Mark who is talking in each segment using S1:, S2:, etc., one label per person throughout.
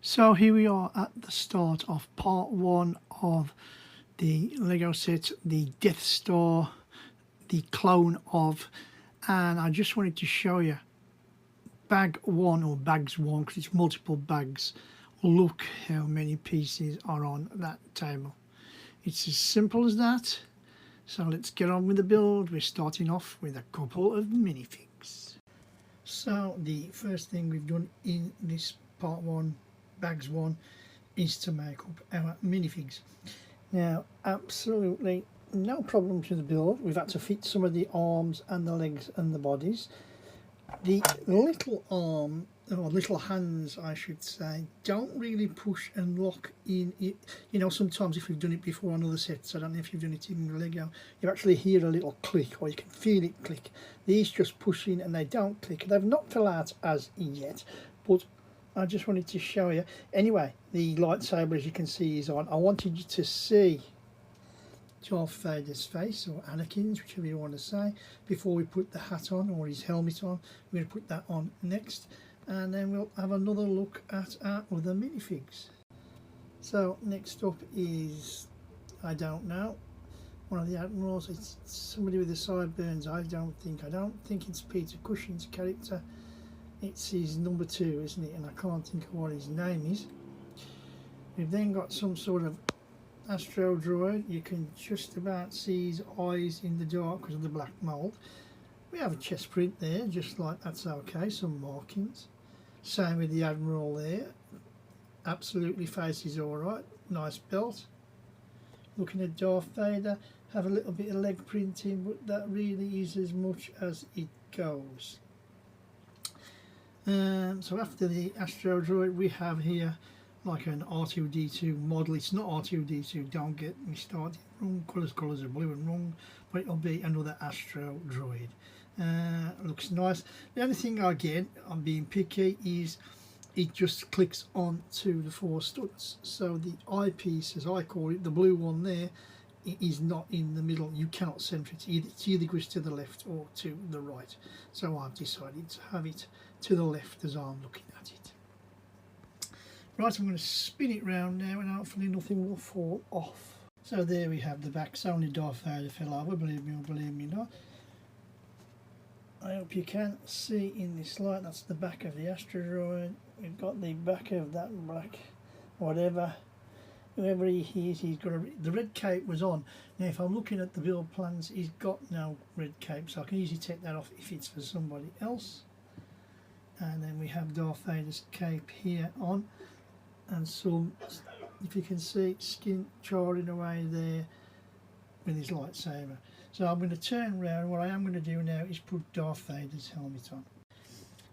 S1: So here we are at the start of part one of the Lego set, the Death Star, the clone of, and I just wanted to show you bag one, or bags one, because it's multiple bags. Look how many pieces are on that table. It's as simple as that. So let's get on with the build. We're starting off with a couple of minifigs. So the first thing we've done in this part one, bags one, is to make up our minifigs. Now, absolutely no problems with the build. We've had to fit some of the arms and the legs and the bodies. The little arm, or little hands I should say, don't really push and lock in. You know, sometimes if you've done it before on other sets, I don't know if you've done it in Lego, you actually hear a little click, or you can feel it click. These just push in and they don't click. They've not fell out as yet, but I just wanted to show you. Anyway, the lightsaber, as you can see, is on. I wanted you to see Darth Vader's face, or Anakin's, whichever you want to say, before we put the hat on, or his helmet on. We're going to put that on next, and then we'll have another look at our other minifigs. So next up is, I don't know, one of the Admirals. It's somebody with the sideburns. I don't think it's Peter Cushing's character. It's his number 2, isn't it? And I can't think of what his name is. We've then got some sort of Astro droid. You can just about see his eyes in the dark because of the black mould. We have a chest print there, just like that's okay, some markings. Same with the Admiral there. Absolutely face is alright. Nice belt. Looking at Darth Vader, have a little bit of leg printing, but that really is as much as it goes. So after the Astro droid, we have here like an R2-D2 model. It's not R2-D2, don't get me started. Wrong colours are blue and wrong, but it'll be another Astro droid. Looks nice. The only thing, again, I'm being picky, is it just clicks onto the 4 studs. So the eyepiece, as I call it, the blue one there, it is not in the middle. You cannot center it. It either goes to the left or to the right. So I've decided to have it to the left as I'm looking at it. Right, I'm going to spin it round now, and hopefully nothing will fall off. So there we have the back. So only Darth Vader fell over, believe me or believe me not. I hope you can see in this light. That's the back of the Astro droid. We've got the back of that black whatever, whoever he is. He's got the red cape was on. Now if I'm looking at the build plans, he's got no red cape, so I can easily take that off if it's for somebody else. And then we have Darth Vader's cape here on, and some, if you can see, skin charring away there with his lightsaber. So I'm going to turn around. What I am going to do now is put Darth Vader's helmet on.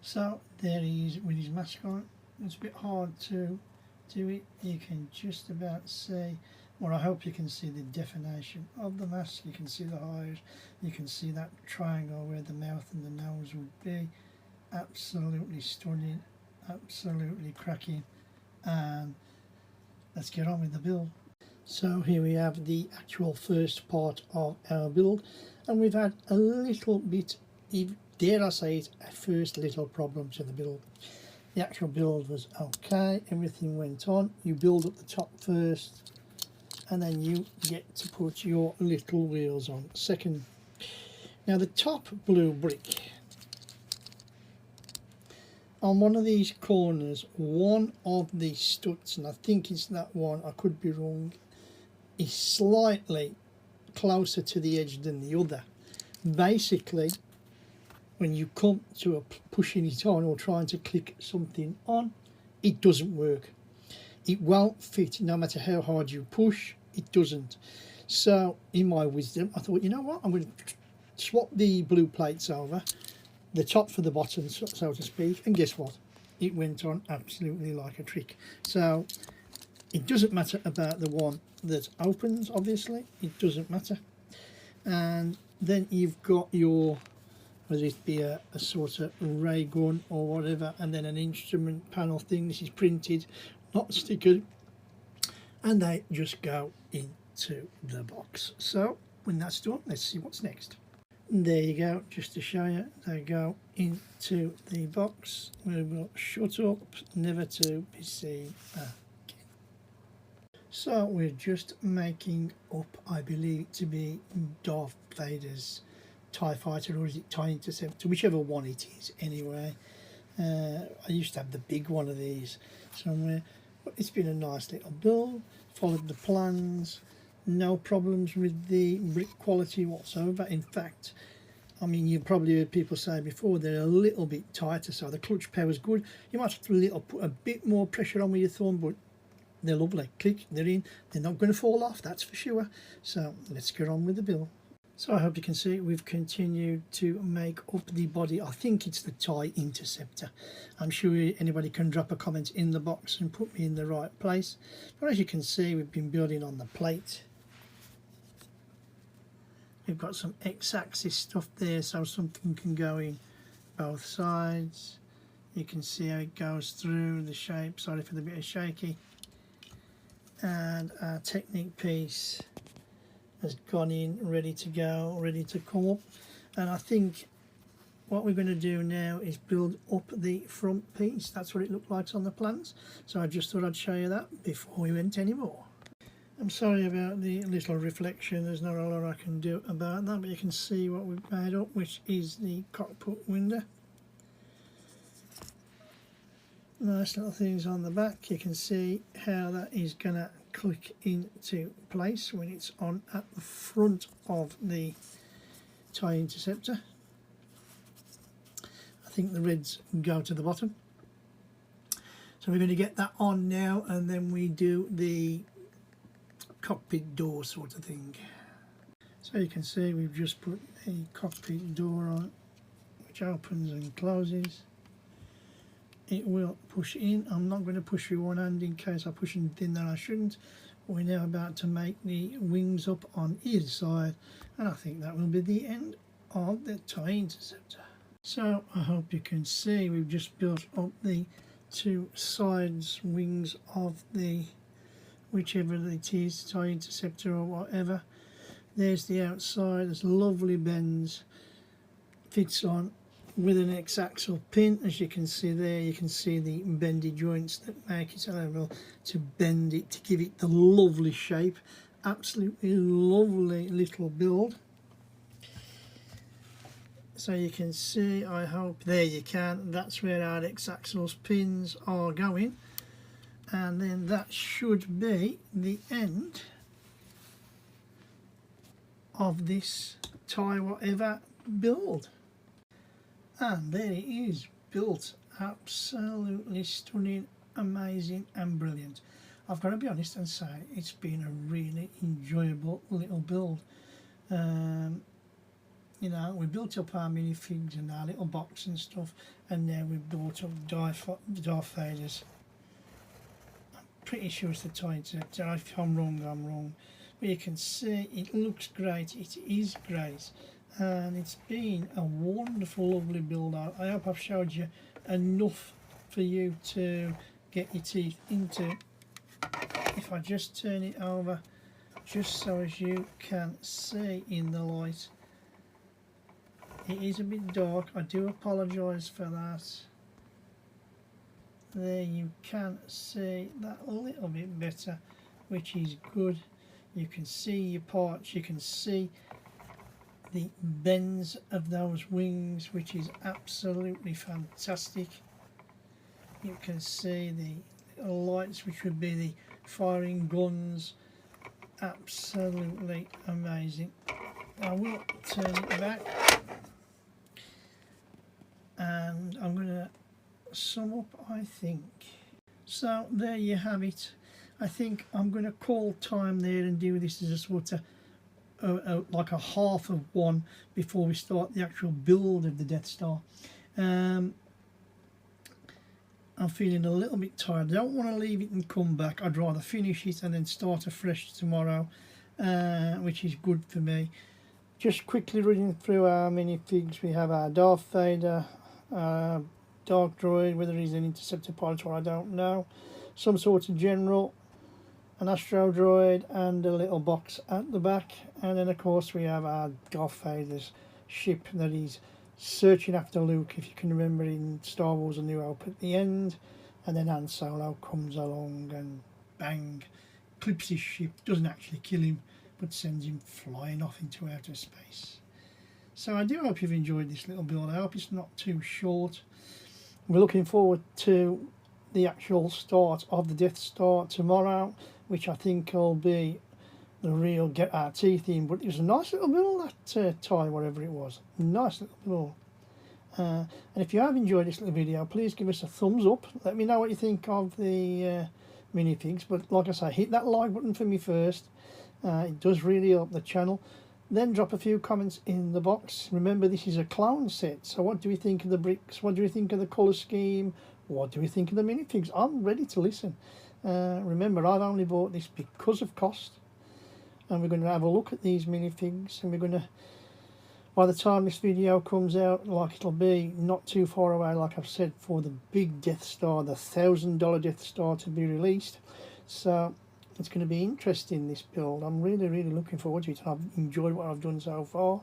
S1: So there he is with his mask on. It's a bit hard to do it. You can just about see, or I hope you can see the definition of the mask. You can see the eyes. You can see that triangle where the mouth and the nose would be. Absolutely stunning. Absolutely cracking. And let's get on with the build. So here we have the actual first part of our build, and we've had a little bit, dare I say it, a first little problem to the build. The actual build was okay, everything went on. You build up the top first, and then you get to put your little wheels on second. Now the top blue brick, on one of these corners, one of the studs, and I think it's that one, I could be wrong, is slightly closer to the edge than the other. Basically, when you come to pushing it on or trying to click something on, it doesn't work. It won't fit no matter how hard you push. It doesn't. So in my wisdom, I thought, you know what, I'm going to swap the blue plates over, the top for the bottom, so to speak, and guess what, it went on absolutely like a trick. So it doesn't matter about the one that opens, obviously, it doesn't matter. And then you've got your, whether it be a sort of ray gun or whatever, and then an instrument panel thing. This is printed, not stickered, and they just go into the box. So when that's done, let's see what's next. There you go, just to show you, they go into the box. We will shut up, never to be seen again. So we're just making up, I believe it to be Darth Vader's TIE Fighter, or is it TIE Interceptor, whichever one it is anyway. I used to have the big one of these somewhere, but it's been a nice little build, followed the plans. No problems with the brick quality whatsoever. In fact, I mean, you've probably heard people say before, they're a little bit tighter, so the clutch power is good. You might have to put a bit more pressure on with your thumb, but they're lovely. Click, they're in. They're not going to fall off, that's for sure. So let's get on with the build. So I hope you can see we've continued to make up the body. I think it's the TIE Interceptor. I'm sure anybody can drop a comment in the box and put me in the right place. But as you can see, we've been building on the plate. We've got some X-axis stuff there, so something can go in both sides. You can see how it goes through the shape. Sorry for the bit of shaky. And our technique piece has gone in, ready to go, ready to come up. And I think what we're going to do now is build up the front piece. That's what it looked like on the plans. So I just thought I'd show you that before we went any more. I'm sorry about the little reflection, there's not a lot I can do about that, but you can see what we've made up, which is the cockpit window. Nice little things on the back. You can see how that is going to click into place when it's on at the front of the TIE Interceptor. I think the reds go to the bottom. So we're going to get that on now, and then we do the cockpit door sort of thing. So you can see we've just put a cockpit door on, which opens and closes. It will push in. I'm not going to push with one hand in case I push anything that I shouldn't. We're now about to make the wings up on either side, and I think that will be the end of the TIE Interceptor. So I hope you can see we've just built up the two sides wings of the whichever it is, TIE Interceptor or whatever. There's the outside, there's lovely bends, fits on with an X-axle pin. As you can see there, you can see the bendy joints that make it able to bend it, to give it the lovely shape. Absolutely lovely little build. So you can see, I hope, there you can, that's where our X-axle pins are going. And then that should be the end of this TIE whatever build. And there it is, built. Absolutely stunning, amazing and brilliant. I've got to be honest and say it's been a really enjoyable little build. You know, we built up our minifigs and our little box and stuff, and now we've built up Darth Vader's. Pretty sure it's the TIE Interceptor. If I'm wrong, I'm wrong. But you can see it looks great. It is great, and it's been a wonderful, lovely build. I hope I've showed you enough for you to get your teeth into. If I just turn it over, just so as you can see in the light, it is a bit dark. I do apologise for that. There you can see that a little bit better, which is good. You can see your parts, you can see the bends of those wings, which is absolutely fantastic. You can see the lights, which would be the firing guns. Absolutely amazing. I will turn it back, and I'm going to sum up, I think. So there you have it. I think I'm going to call time there and do this as a sort of like a half of one before we start the actual build of the Death Star. I'm feeling a little bit tired. I don't want to leave it and come back. I'd rather finish it and then start afresh tomorrow, which is good for me. Just quickly running through our minifigs. We have our Darth Vader, Dark Droid, whether he's an interceptor pilot or I don't know, some sort of general, an Astro Droid, and a little box at the back. And then of course we have our Darth Vader's ship that he's searching after Luke, if you can remember in Star Wars A New Hope at the end, and then Han Solo comes along and bang, clips his ship, doesn't actually kill him, but sends him flying off into outer space. So I do hope you've enjoyed this little build. I hope it's not too short. We're looking forward to the actual start of the Death Star tomorrow, which I think will be the real get our teeth in. But it was a nice little build, that time, whatever it was. Nice little build. And if you have enjoyed this little video, please give us a thumbs up. Let me know what you think of the minifigs. But like I say, hit that like button for me first. It does really help the channel. Then drop a few comments in the box. Remember, this is a clone set, so what do we think of the bricks? What do we think of the colour scheme? What do we think of the minifigs? I'm ready to listen. Remember, I've only bought this because of cost. And we're going to have a look at these minifigs, and we're going to, by the time this video comes out, like it'll be not too far away, like I've said, for the big Death Star, the $1,000 Death Star to be released. So it's going to be interesting, this build. I'm really looking forward to it. I've enjoyed what I've done so far.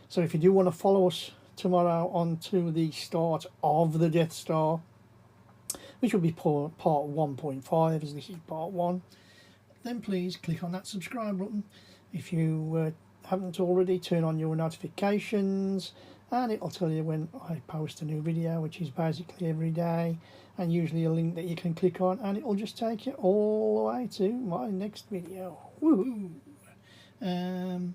S1: So if you do want to follow us tomorrow on to the start of the Death Star, which will be part 1.5, as this is part 1, then please click on that subscribe button. If you haven't already, turn on your notifications, and it'll tell you when I post a new video, which is basically every day, and usually a link that you can click on, and it'll just take you all the way to my next video. Woohoo! And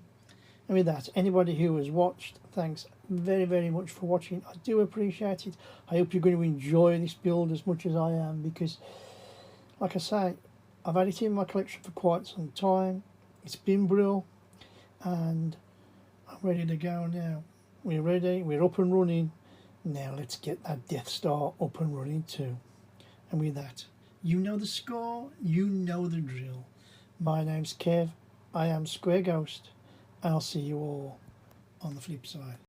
S1: with that, anybody who has watched, thanks very much for watching. I do appreciate it. I hope you're going to enjoy this build as much as I am, because like I say, I've had it in my collection for quite some time. It's been brilliant, and I'm ready to go now. We're ready, we're up and running. Now let's get that Death Star up and running too. And with that, you know the score, you know the drill. My name's Kev, I am Square Ghost, and I'll see you all on the flip side.